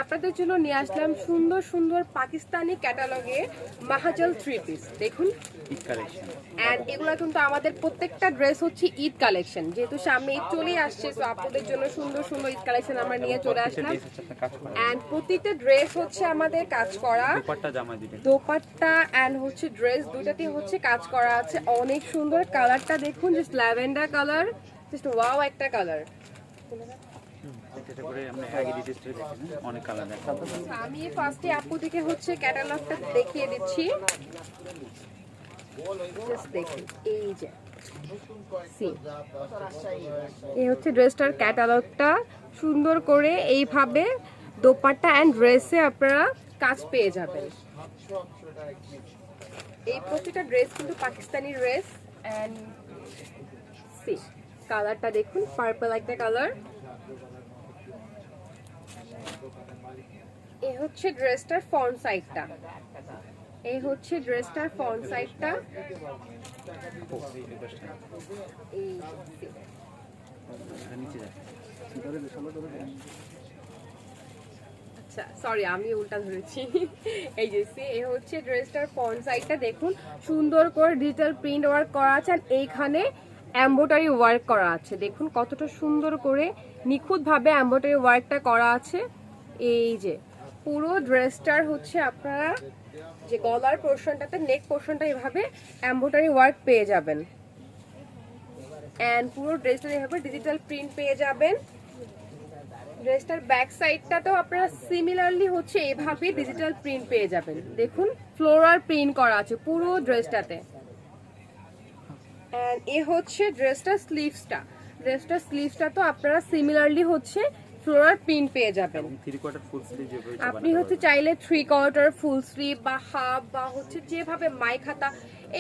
আপনাদের জন্য নিয়ে আসলাম সুন্দর সুন্দর পাকিস্তানি ক্যাটালগে মাহাজাল 3 পিস। দেখুন ঈদ কালেকশন, এন্ড এগুলো কিন্তু আমাদের প্রত্যেকটা ড্রেস হচ্ছে ঈদ কালেকশন, যেহেতু সামনে ঈদ চলে আসছে, তো আপনাদের জন্য সুন্দর সুন্দর ঈদ কালেকশন আমরা নিয়ে চলে আসলাম। এন্ড প্রতিটা ড্রেস হচ্ছে আমাদের কাজ করা, দোপাট্টা জামা দিবেন, দোপাট্টা এন্ড হচ্ছে ড্রেস দুইটাতেই হচ্ছে কাজ করা আছে। অনেক সুন্দর কালারটা দেখুন, just lavender colour, just wow একটা কালার। এটা করে আমরা আগে ডিটেইলস দেখেন, অনেক কালার দেখা। আমি ফার্স্টে আপু থেকে হচ্ছে ক্যাটালগটা দেখিয়ে দিচ্ছি। জাস্ট দেখুন, এই যে এই হচ্ছে ড্রেসটার ক্যাটালগটা, সুন্দর করে এইভাবে দোপাট্টা এন্ড ড্রেসে আপনারা কাজ পেয়ে যাবেন। এই প্রতিটা ড্রেস কিন্তু পাকিস্তানি ড্রেস। এন্ড সি কালারটা দেখুন, পার্পল একটা কালার। এই হচ্ছে ড্রেসটার ফ্রন্ট সাইডটা, এই হচ্ছে ড্রেসটার ফ্রন্ট সাইডটা। এই নিচে যায়, আচ্ছা সরি আমি উল্টা ধরেছি। এই যে এই হচ্ছে ড্রেসটার ফ্রন্ট সাইডটা দেখুন, সুন্দর করে ডিজিটাল প্রিন্ট ওয়ার্ক করা আছে আর এইখানে এমব্রয়ডারি ওয়ার্ক করা আছে। দেখুন কতটা সুন্দর করে নিখুঁতভাবে এমব্রয়ডারি ওয়ার্কটা করা আছে। এই যে পুরো ড্রেসটার হচ্ছে আপনারা যে গলার পোর্শনটাতে, নেক পোর্শনটা এভাবে এমব্রয়ডারি ওয়ার্ক পেয়ে যাবেন। এন্ড পুরো ড্রেসটা এভাবে ডিজিটাল প্রিন্ট পেয়ে যাবেন। ড্রেসটার ব্যাক সাইডটাতেও আপনারা সিমিলারলি হচ্ছে এভাবে ডিজিটাল প্রিন্ট পেয়ে যাবেন। দেখুন ফ্লোরাল প্রিন্ট করা আছে পুরো ড্রেসটাতে। এন্ড এ হচ্ছে ড্রেসটার স্লিভসটা, ড্রেসটার স্লিভসটা তো আপনারা সিমিলারলি হচ্ছে ফ্লোরাল প্রিন্ট পেয়ে যাবেন। 3/4 ফুল স্লিভ যেভাবে আপনি হচ্ছে চাইলে 3/4 ফুল স্লিভ বা হাফ বা হচ্ছে যেভাবে মাইক হাতা,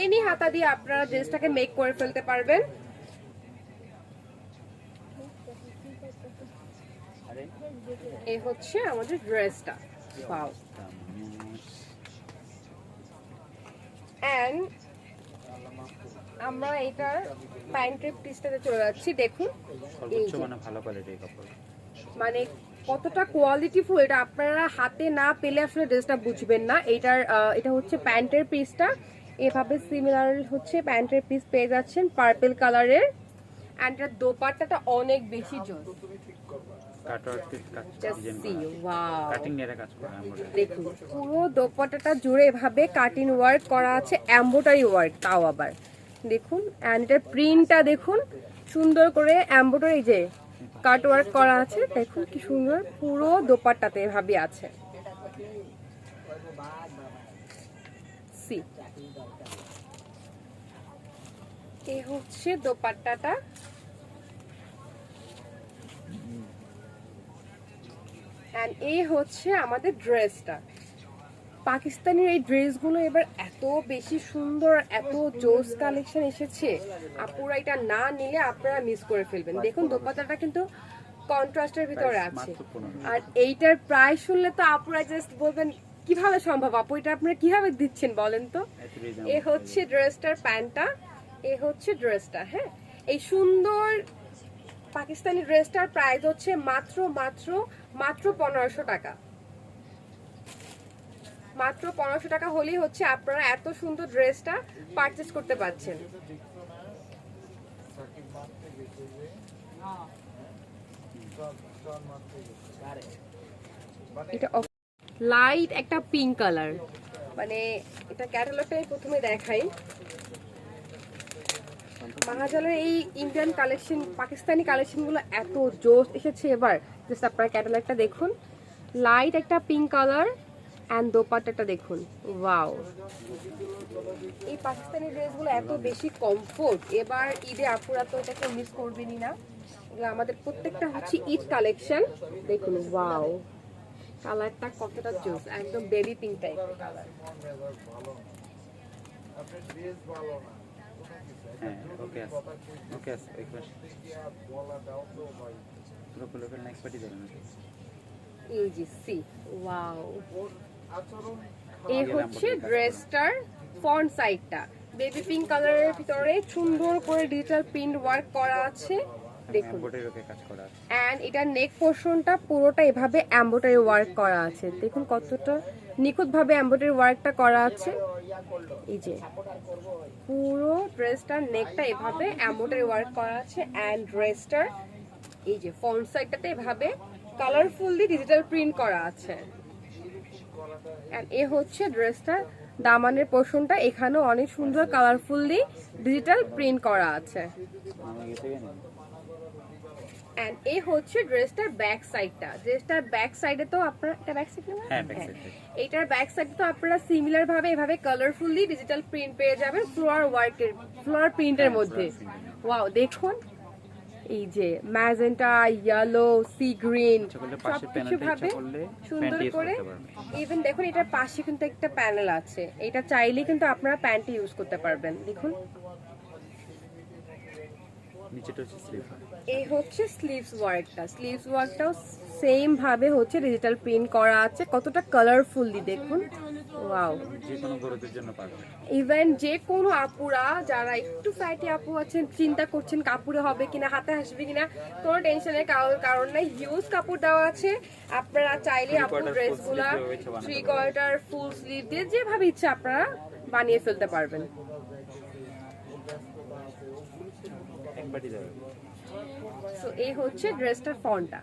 এনি হাতা দিয়ে আপনারা ড্রেসটাকে মেক করে ফেলতে পারবেন। এই হচ্ছে আমাদের ড্রেসটা, ওয়াও। এন্ড আমরা এটার প্যান্টের পিসটাতে চলে যাচ্ছি। দেখুন সর্বোচ্চ মানে ভালো কোয়ালিটির কাপড়, মানে কতটা কোয়ালিটিফুল, এটা আপনারা হাতে না পেলে আসলে ড্রেসটা বুঝবেন না। এটা হচ্ছে প্যান্টের পিসটা, এভাবে সিমিলার হচ্ছে প্যান্টের পিস পেয়ে যাচ্ছেন পার্পল কালারের। এন্ড এর দোপাট্টাটা অনেক বেশি জোস, দেখুন পুরো দোপাট্টাটা জুড়ে এভাবে কাটিং ওয়ার্ক করা আছে, এমব্রয়ডারি ওয়ার্ক তাও আবার। দেখুন এন্ড এটার প্রিন্টটা দেখুন, সুন্দর করে এমব্রয়ডারি যে কাট ওয়ার্ক করা আছে, দেখুন কি সুন্দর পুরো দোপাট্টাতে এভাবে আছে। সি এই হচ্ছে দোপাট্টাটা। এন্ড এই হচ্ছে আমাদের ড্রেসটা। পাকিস্তানের এই ড্রেসগুলো এবার এত বেশি সুন্দর, এত জোস কালেকশন এসেছে, আপুরা এটা না নিলে আপনারা মিস করে ফেলবেন। দেখুন দোপাট্টাটা কিন্তু কন্ট্রাস্টের ভিতরে আছে, আর এইটার প্রাইস শুনলে তো আপুরা জাস্ট বলবেন কিভাবে সম্ভব আপু, এটা আপনারা কিভাবে দিচ্ছেন বলেন তো। এ হচ্ছে ড্রেসটার প্যান্টটা, এ হচ্ছে ড্রেসটা। হ্যাঁ, এই সুন্দর পাকিস্তানি ড্রেসটার প্রাইস হচ্ছে মাত্র মাত্র মাত্র 1500 টাকা। মাত্র 1500 টাকা হলেই হচ্ছে আপনারা এত সুন্দর ড্রেসটা পারচেজ করতে পারছেন। এটা লাইট একটা পিঙ্ক কালার, মানে এটা ক্যাটালগটাই প্রথমে দেখাই। মাহাজালের এই ইন্ডিয়ান কালেকশন, পাকিস্তানি কালেকশনগুলো এত জোস এসেছে এবার, জাস্ট আপনারা ক্যাটালগটা দেখুন। লাইট একটা পিঙ্ক কালার এন্ড দোপাট্টাটা দেখুন, ওয়াও। এই পাকিস্তানি ড্রেসগুলো এত বেশি কমফোর্ট, এবার ঈদে আপুরা তো এটাকে মিস করবেনই না। এগুলো আমাদের প্রত্যেকটা হচ্ছে ঈদ কালেকশন। দেখুন ওয়াও, কালারটা কতটা জোস, একদম বেবি পিঙ্ক টাইপের কালার। হ্যাঁ ওকে ওকে একবার পুরো লোকের নেক্সট পার্টি দেবেন। এই যে সি ওয়াও, এই হচ্ছে ড্রেসটার ফ্রন্ট সাইডটা, বেবি পিঙ্ক কালারের ভিতরে সুন্দর করে ডিজিটাল প্রিন্ট ওয়ার্ক করা আছে। দেখুন এমব্রয়ডারি ওকে কাজ করা আছে। অ্যান্ড এটার নেক পোর্শনটা পুরোটা এভাবে এমব্রয়ডারি ওয়ার্ক করা আছে। দেখুন কতটা নিখুঁতভাবে এমব্রয়ডারি ওয়ার্কটা করা আছে। এই যে পুরো ড্রেসটার নেকটা এভাবে এমব্রয়ডারি ওয়ার্ক করা আছে অ্যান্ড ড্রেসটার এই যে ফ্রন্ট সাইডটাতে এভাবে কালারফুলি ডিজিটাল প্রিন্ট করা আছে। অ্যান্ড এ হচ্ছে ড্রেসটার দামানের পোর্শনটা, এখানেও অনেক সুন্দর কালারফুলি ডিজিটাল প্রিন্ট করা আছে। আমি গেছে কেন? এন্ড এই হচ্ছে ড্রেসটার ব্যাক সাইডটা। ড্রেসটার ব্যাক সাইডে তো আপনারা এটা ব্যাক সাইড না? হ্যাঁ, ব্যাক সাইড। এইটার ব্যাক সাইডে তো আপনারা সিমিলার ভাবে এভাবে কালারফুলি ডিজিটাল প্রিন্ট পেয়ে যাবেন ফ্লোরাল প্রিন্টের মধ্যে। ওয়াও দেখুন এই যে ম্যাজেন্টা, ইয়েলো, সি গ্রিন সবকিছু ভাবে সুন্দর করে। ইভেন দেখুন এটার পাশে কিন্তু একটা প্যানেল আছে, এটা চাইলে কিন্তু আপনারা প্যান্টি ইউজ করতে পারবেন। দেখুন নিচেটা হচ্ছে স্লিভ। এই হচ্ছে স্লিভস ওয়ার্কটাও সেম ভাবে হচ্ছে ডিজিটাল প্রিন্ট করা আছে। কতটা কালারফুলি দেখুন, ওয়াও। যে কোনো গরুদের জন্য পারবে। ইভেন যে কোনো আপুরা যারা একটু ফ্যাটি আপু আছেন, চিন্তা করছেন কাপড়ে হবে কিনা, হাতে আসবে কিনা, কোনো টেনশনের কারণ নাই। হিউজ কাপড় দেওয়া আছে, আপনারা চাইলে আপুর ড্রেসগুলা 3/4 ফুল স্লিভ দিয়ে যেভাবে ইচ্ছা আপনারা বানিয়ে ফেলতে পারবেন। একবারই যাবে। সো এই হচ্ছে ড্রেসটার ফন্টটা।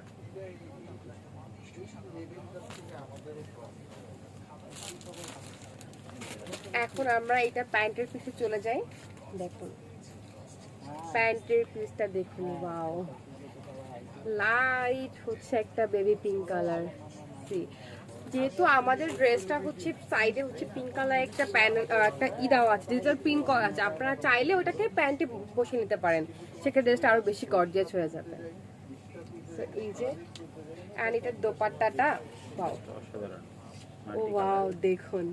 এখন আমরা এটা প্যান্টের পিসে চলে যাই। দেখুন প্যান্টের পিসটা দেখুন, ওয়াও লাইট হচ্ছে একটা বেবি পিঙ্ক কালার। যেহেতু আমাদের ড্রেসটা হচ্ছে সাইডে হচ্ছে পিঙ্ক কালার একটা প্যানেল একটা দেওয়া আছে, ডিজিটাল প্রিন্ট করা আছে, আপনারা চাইলে ওটাকে প্যান্টে বসিয়ে নিতে পারেন, সেক্ষেত্রে ড্রেসটা আরো বেশি গর্জিয়াস হয়ে যাবে। এই যে এন্ড এটার দোপাট্টাটা ওয়াও, অসাধারণ। ওয়াও দেখুন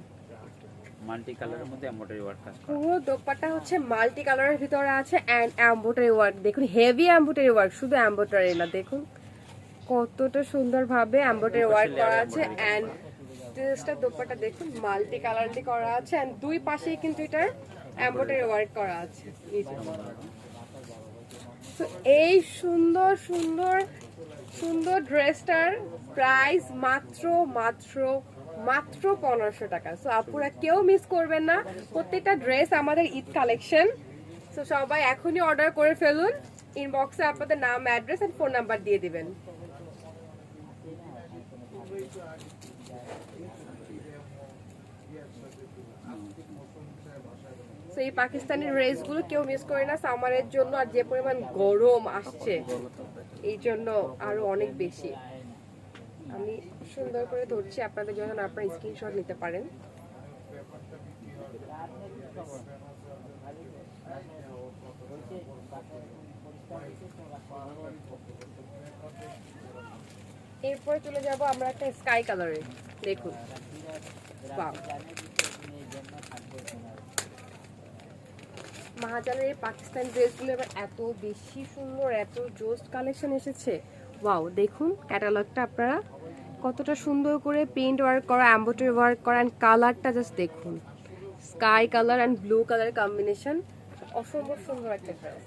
মাল্টি কালারের মধ্যে এমব্রয়ডারি ওয়ার্ক কাজ করা। পুরো দোপাট্টা হচ্ছে মাল্টি কালারের ভিতরে আছে এন্ড এমব্রয়ডারি ওয়ার্ক। দেখুন হেভি এমব্রয়ডারি ওয়ার্ক, শুধু এমব্রয়ডারি না, দেখুন কতটা সুন্দরভাবে এমব্রয়ডারি ওয়ার্ক করা আছে এন্ড ড্রেসটার দোপাট্টা দেখুন মাল্টি কালার দিয়ে করা আছে এন্ড দুই পাশেই কিন্তু এটার এমব্রয়ডারি ওয়ার্ক করা আছে। তো এই সুন্দর সুন্দর সুন্দর ড্রেসটার প্রাইস মাত্র মাত্র মাত্র 1500 টাকা। সো আপুরা কেউ মিস করবেন না, প্রত্যেকটা ড্রেস আমাদের ঈদ কালেকশন। সো সবাই এখনই অর্ডার করে ফেলুন, ইনবক্সে আপনাদের নাম, অ্যাড্রেস এন্ড ফোন নাম্বার দিয়ে দিবেন। সো এই পাকিস্তানি ড্রেসগুলো কেউ মিস করে না সামারের জন্য, আর যে পরিমাণ গরম আসছে এই জন্য আরো অনেক বেশি। আমি সুন্দর করে ধরছি আপনাদের জন্য, আপনারা স্ক্রিনশট নিতে পারেন। এরপরে চলে যাব আমরা একটা স্কাই কালারে। দেখুন ওয়াও, মাহাজানের এই পাকিস্তানি ড্রেসগুলো এবার এত বেশি সুন্দর, এত জোস্ট কালেকশন এসেছে। ওয়াও দেখুন ক্যাটালগটা আপনারা কতটা সুন্দর করে প্রিন্ট ওয়ার্ক করা, এমব্রয়ডারি ওয়ার্ক করা এন্ড কালারটা জাস্ট দেখুন, sky colour and blue colour combination, অসম্ভব সুন্দর একটা ড্রেস।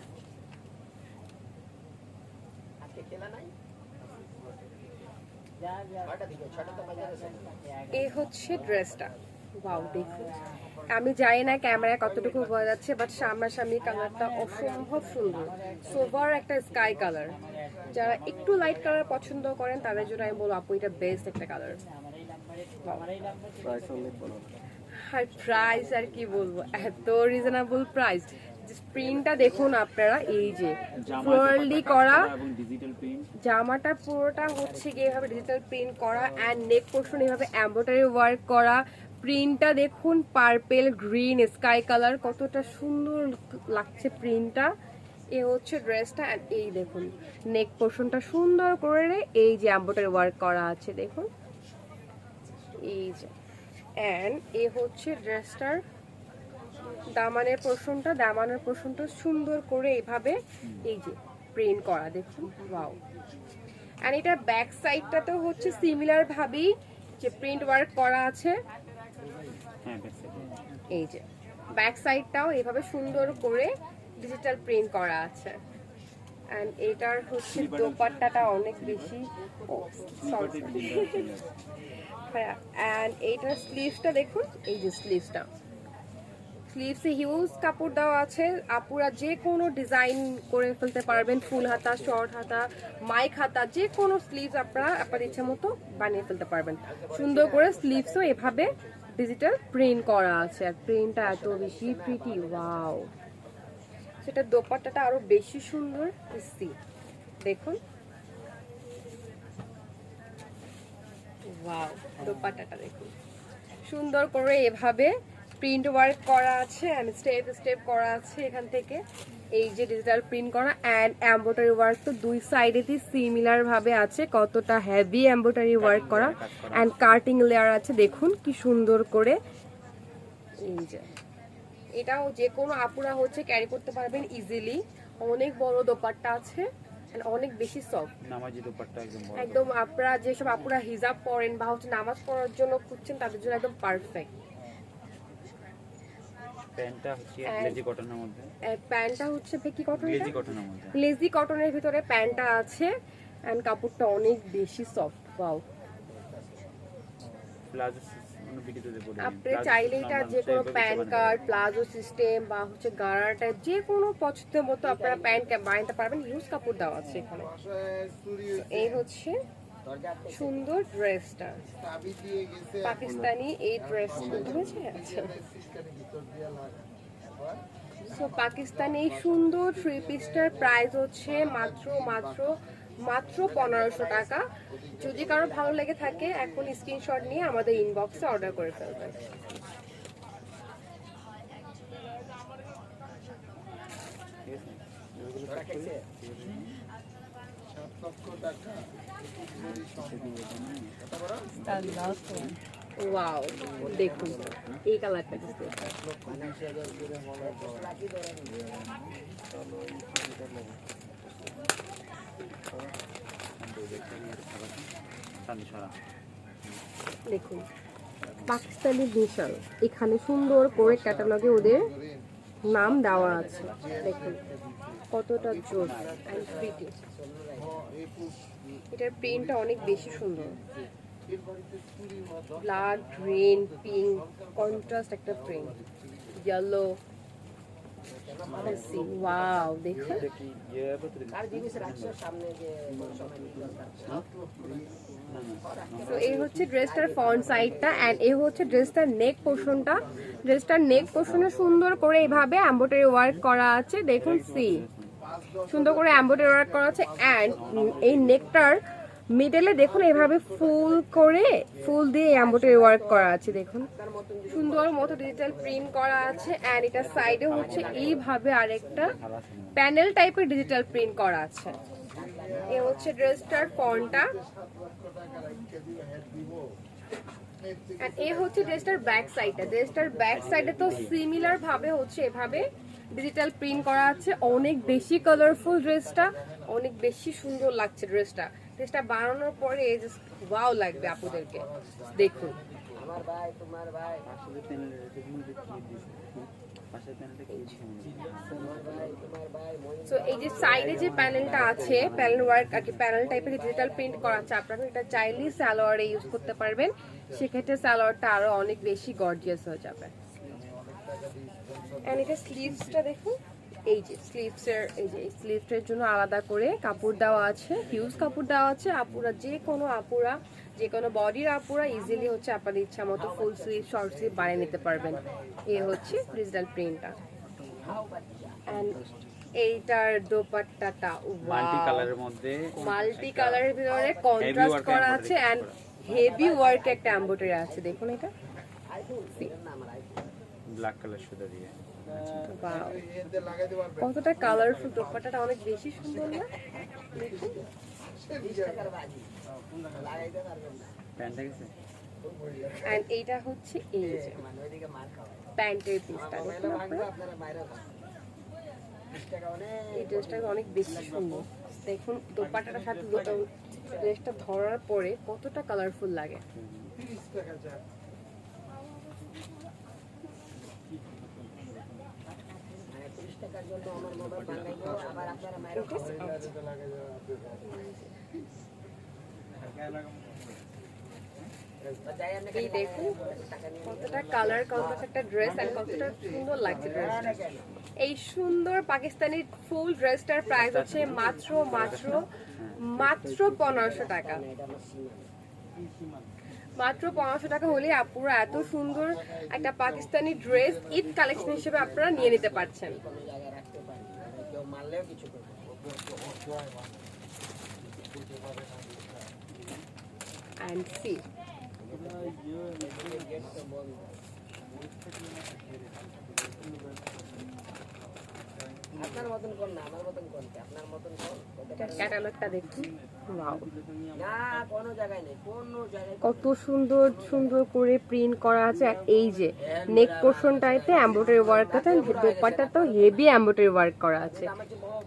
এই হচ্ছে ড্রেসটা, ওয়াও দেখুন। আমি জানি না ক্যামেরায় কতটুকু বোঝা যাচ্ছে, বাট সামনাসামনি কালারটা অসম্ভব সুন্দর, সোভার একটা স্কাই কালার। যারা একটু লাইট কালার পছন্দ করেন তাদের জন্য আমি বলবো আপু এটা বেস্ট একটা কালার। আর প্রাইস আর কি বলবো, এত রিজনেবল প্রাইস। প্রিন্টটা দেখুন আপনারা, এই যে ফ্লোরালি করা জামাটা পুরোটা হচ্ছে গিয়ে এভাবে ডিজিটাল প্রিন্ট করা এন্ড নেক পোর্শন এভাবে এমব্রয়ডারি ওয়ার্ক করা। প্রিন্টটা দেখুন পার্পল, গ্রিন, স্কাই কালার, কতটা সুন্দর লাগছে প্রিন্টটা। এ হচ্ছে ড্রেসটা এন্ড এই দেখুন নেক পোর্শনটা সুন্দর করে এই যে এমব্রয়ডারি ওয়ার্ক করা আছে দেখুন, এই যে। এন্ড এ হচ্ছে ড্রেসটার দামানের পোর্শনটা সুন্দর করে এইভাবে এই যে প্রিন্ট করা দেখুন, ওয়াও। এন্ড এটা ব্যাক সাইডটাতেও হচ্ছে সিমিলার ভাবেই যে প্রিন্ট ওয়ার্ক করা আছে। এই যে ব্যাক সাইডটাও এইভাবে সুন্দর করে ডিজিটাল প্রিন্ট করা আছে। অ্যান্ড এটার হচ্ছে দোপাট্টাটা অনেক বেশি অ্যান্ড এইটার স্লিভসটা দেখুন, এই যে স্লিভসটা, স্লিভসে হিউজ কাপড় দেওয়া আছে। আপুরা যে কোনো ডিজাইন করে ফেলতে পারবেন, ফুল হাতা, শর্ট হাতা, মাইক হাতা, যে কোনো স্লিভস আপনারা আপনার ইচ্ছা মতো বানিয়ে ফেলতে পারবেন। সুন্দর করে স্লিভসও এভাবে ডিজিটাল প্রিন্ট করা আছে, আর প্রিন্টটা এত বেশি প্রিটি, ওয়াও। সেটা দোপাট্টাটা আরো বেশি সুন্দর, দেখুন, ওয়াও, দোপাট্টাটা দেখুন, সুন্দর করে এভাবে প্রিন্ট ওয়ার্ক করা আছে এন্ড স্টেপ স্টেপ করা আছে। এখান থেকে এই যে ডিজিটাল প্রিন্ট করা এন্ড এমব্রয়ডারি ওয়ার্ক তো দুই সাইডেতেই সিমিলার ভাবে আছে, কতটা হেভি এমব্রয়ডারি ওয়ার্ক করা এন্ড কাটিং লেয়ার আছে, দেখুন কি সুন্দর করে। এই যে এটাও যে কোনো আপুরা হচ্ছে ক্যারি করতে পারবেন ইজিলি। অনেক বড় দোপাট্টা আছে, অনেক বেশি সফট, নামাজি দোপাট্টা একদম আপনারা যেসব আপুরা হিজাব পরেন বা হচ্ছে নামাজ পড়ার জন্য খুঁজছেন তাদের জন্য একদম পারফেক্ট। প্যান্টটা হচ্ছে লেজি কটনের মধ্যে, প্যান্টটা হচ্ছে কি কটন, লেজি কটনের মধ্যে, লেজি কটনের ভিতরে প্যান্টটা আছে এন্ড কাপড়টা অনেক বেশি সফট, ওয়াও। প্লাজো মানে ভিডিওতে বলি আপনি চাইলে এটা যে কোনো প্যান্ট কার্ড, প্লাজো সিস্টেম বা হচ্ছে গারারা টাইপ যে কোনো পছন্দের মতো আপনারা প্যান্ট বানাতে পারবেন, হিউজ কাপড় দেওয়া আছে এখানে। এই হচ্ছে সুন্দর ড্রেসটা, পাকিস্তানি এই ড্রেসটা বুঝেছে। আচ্ছা, সো পাকিস্তানি এই সুন্দর থ্রি পিসটার প্রাইস হচ্ছে মাত্র মাত্র মাত্র 1500 টাকা। যদি কারো ভালো লেগে থাকে এখন স্ক্রিনশট নিয়ে আমাদের ইনবক্সে অর্ডার করে ফেলবেন। ওয়াও, দেখুন এই কালারটা দিতে দেখুন, পাকিস্তানি বিশাল, এখানে সুন্দর করে ক্যাটালগে ওদের নাম দেওয়া আছে, দেখুন কতটা জোস এন্ড প্রিটি। এটার প্রিন্টটা অনেক বেশি সুন্দর, ব্ল্যাক, গ্রিন, পিঙ্ক কন্ট্রাস্ট একটা প্রিন্ট, ইয়েলো, ওয়াও, দেখুন। তো এই হচ্ছে ড্রেসটার ফ্রন্ট সাইডটা এন্ড এই হচ্ছে ড্রেসটার নেক পোর্শনটা। ড্রেসটার নেক পোর্শনে সুন্দর করে এইভাবে এমব্রয়ডারি ওয়ার্ক করা আছে, দেখুন সুন্দর করে এমব্রয়ডারি ওয়ার্ক করা আছে এন্ড এই নেকটার মিডলে দেখুন এইভাবে ফুল দিয়ে এমব্রয়ডারি ওয়ার্ক করা আছে, দেখুন সুন্দর মতো ডিজিটাল প্রিন্ট করা আছে এন্ড এটা সাইডে হচ্ছে এইভাবে আরেকটা প্যানেল টাইপের ডিজিটাল প্রিন্ট করা আছে। এই হচ্ছে ড্রেসটার ফ্রন্টটা এন্ড এই হচ্ছে ড্রেসটার ব্যাক সাইডটা। ড্রেসটার ব্যাক সাইডে তো সিমিলার ভাবে হচ্ছে এভাবে ডিজিটাল প্রিন্ট করা আছে, অনেক বেশি কালারফুল ড্রেসটা, অনেক বেশি সুন্দর লাগছে ড্রেসটা। ড্রেসটা বানানোর পরে ওয়াও লাগবে আপুদেরকে, দেখুন। সো এই যে সাইডে যে প্যানেলটা আছে, প্যানেল ওয়ার্ক আর কি, প্যানেল টাইপের ডিজিটাল প্রিন্ট করা আছে, আপনারা এটা চাইলেই সালোয়ারে ইউজ করতে পারবেন, সেক্ষেত্রে সালোয়ারটা আরো অনেক বেশি গর্জিয়াস হয়ে যাবে। এন্ড এটা স্লিভসটা দেখুন, এই যে স্লিভসের জন্য আলাদা করে কাপড় দেওয়া আছে, হিউজ কাপড় দেওয়া আছে। যে কোনো বডির আপুরা ইজিলি হচ্ছে আপনাদের ইচ্ছা মতো ফুল স্লিভ, শর্ট স্লিভ বানিয়ে নিতে পারবেন। এই হচ্ছে ডিজিটাল প্রিন্টটা এন্ড এইটার দোপাট্টাটা মাল্টি কালারের মধ্যে, মাল্টি কালারের ভিতরে কন্ট্রাস্ট করা আছে এন্ড হেভি ওয়ার্ক একটা এমব্রয়ডারি আছে, দেখুন এটা ব্ল্যাক কালার সুতা দিয়ে, কতটা কালারফুল, দোপাট্টাটা অনেক বেশি সুন্দর না? এন্ড এইটা হচ্ছে এই যে প্যান্টের পিসটা, দেখুন আপনারা এই ড্রেসটা অনেক বেশি সুন্দর, দেখুন দোপাট্টাটার সাথে ড্রেসটা ধরার পরে কতটা কালারফুল লাগে। এই দেখুন কতটা কালার, কতটা একটা ড্রেস এন্ড কতটা সুন্দর লাগছে ড্রেসটা। এই সুন্দর পাকিস্তানি ফুল ড্রেসটার প্রাইস হচ্ছে মাত্র মাত্র মাত্র 1500 টাকা। মাত্র 1500 টাকা হলে আপুরা এত সুন্দর একটা পাকিস্তানি ড্রেস ঈদ কালেকশন হিসেবে আপনারা নিয়ে নিতে পারছেন। And see. আপনার মতন কোন না, আমার মতন কোন, আপনার মতন কোন, ক্যাটালগটা দেখুন, ওয়াও, না কোনো জায়গায় নেই, কোনো জায়গায় কত সুন্দর সুন্দর করে প্রিন্ট করা আছে। আর এই যে নেক পোর্শনটাতে এমব্রয়ডারি ওয়ার্ক আছে, দোপাট্টা তো হেভি এমব্রয়ডারি ওয়ার্ক করা আছে।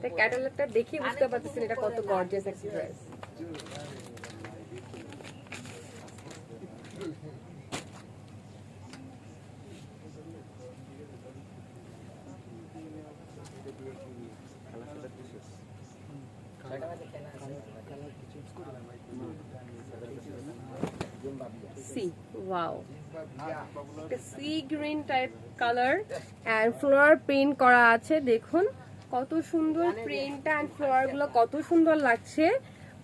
তো ক্যাটালগটা দেখে বুঝতে পারতেছেন এটা কত গর্জিয়াস একটা ড্রেস। See, wow. একটা sea green type colour and floral print করা আছে। দেখুন কত সুন্দর প্রিন্টটা এন্ড ফ্লোরাল গুলো কত সুন্দর লাগছে।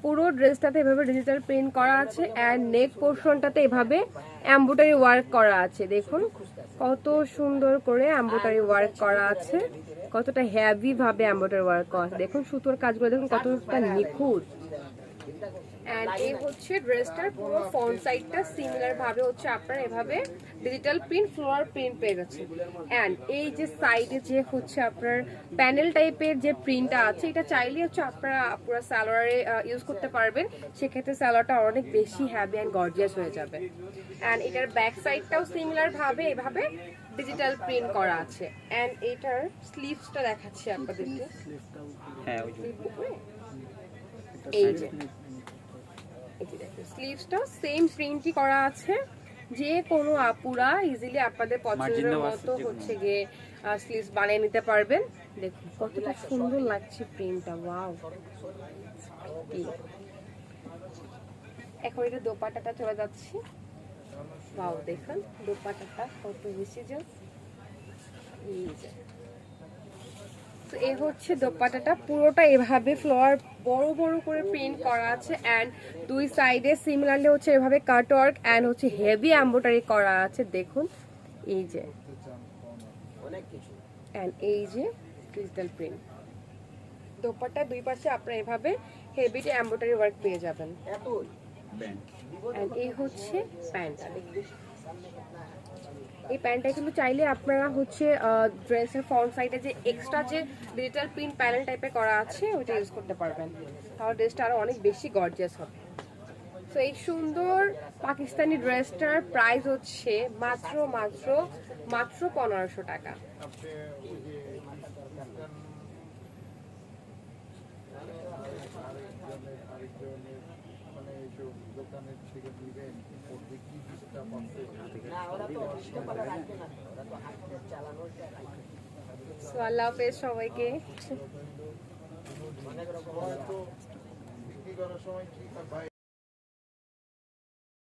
পুরো ড্রেসটাতে এভাবে ডিজিটাল প্রিন্ট করা আছে এন্ড নেক পোর্শনটাতে এভাবে এমব্রয়ডারি ওয়ার্ক করা আছে। দেখুন কত সুন্দর করে এমব্রয়ডারি ওয়ার্ক করা আছে, কতটা হেভি ভাবে এমব্রয়ডারি ওয়ার্ক করা আছে। দেখুন সুতোর কাজগুলো দেখুন কতটা নিখুঁত। এন্ড এই হচ্ছে ড্রেসটার পুরো ফ্রন্ট সাইডটা সিমিলার ভাবে হচ্ছে আপনারা এভাবে ডিজিটাল প্রিন্ট ফ্লোরাল প্রিন্ট পেয়ে যাচ্ছেন। এন্ড এই যে সাইডে যে হচ্ছে আপনার প্যানেল টাইপের যে প্রিন্টটা আছে, এটা চাইলে হচ্ছে আপনারা পুরো সালোয়ারে ইউজ করতে পারবেন, সেক্ষেত্রে সালোয়ারটা অনেক বেশি হ্যাভি এন্ড গর্জিয়াস হয়ে যাবে। এন্ড এটার ব্যাক সাইডটাও সিমিলার ভাবে এভাবে ডিজিটাল প্রিন্ট করা আছে। এন্ড এটার স্লিভসটা দেখাচ্ছি আপনাদেরকে। হ্যাঁ ওই এই যে স্লিভসটাও সেম প্রিন্টই করা আছে, যে কোনো আপুরা ইজিলি আপনাদের পছন্দের মতো হচ্ছে গিয়ে স্লিভস বানিয়ে নিতে পারবেন। দেখুন কতটা সুন্দর লাগছে প্রিন্টটা, ওয়াও। এখন এটা দোপাট্টাটা চলে যাচ্ছে, ওয়াও দেখুন দোপাট্টাটা কত বেশি জাস্ট। এই যে তো এই হচ্ছে দোপাট্টাটা, পুরোটা এভাবে ফ্লোয়ার বড় বড় করে প্রিন্ট করা আছে এন্ড দুই সাইডে সিমিলারলি হচ্ছে এভাবে কাট ওয়ার্ক এন্ড হচ্ছে হেভি এমব্রয়ডারি করা আছে। দেখুন এই যে অনেক কিছু এন্ড এই যে ডিজিটাল প্রিন্ট। দোপাট্টা দুই পাশে আপনারা এভাবে হেভি এমব্রয়ডারি ওয়ার্ক পেয়ে যাবেন। এতই প্যান্ট। এন্ড এই হচ্ছে প্যান্টটা। দেখুন এই প্যান্টটা কিন্তু চাইলে আপনারা হচ্ছে ড্রেসের ফ্রন্ট সাইডে যে এক্সট্রা যে ডিজিটাল প্রিন্ট প্যানেল টাইপের করা আছে ওইটা ইউজ করতে পারবেন, তাহলে ড্রেসটা আরো অনেক বেশি গর্জিয়াস হবে। তো এই সুন্দর পাকিস্তানি ড্রেসটার প্রাইস হচ্ছে মাত্র মাত্র মাত্র 1500 টাকা। না, ওরা তো অষ্ট করা রাখবে না, ওরা তো হাত দিয়ে চালানোর সো আল্লাহ হাফেজ সবাইকে। অনেক রকম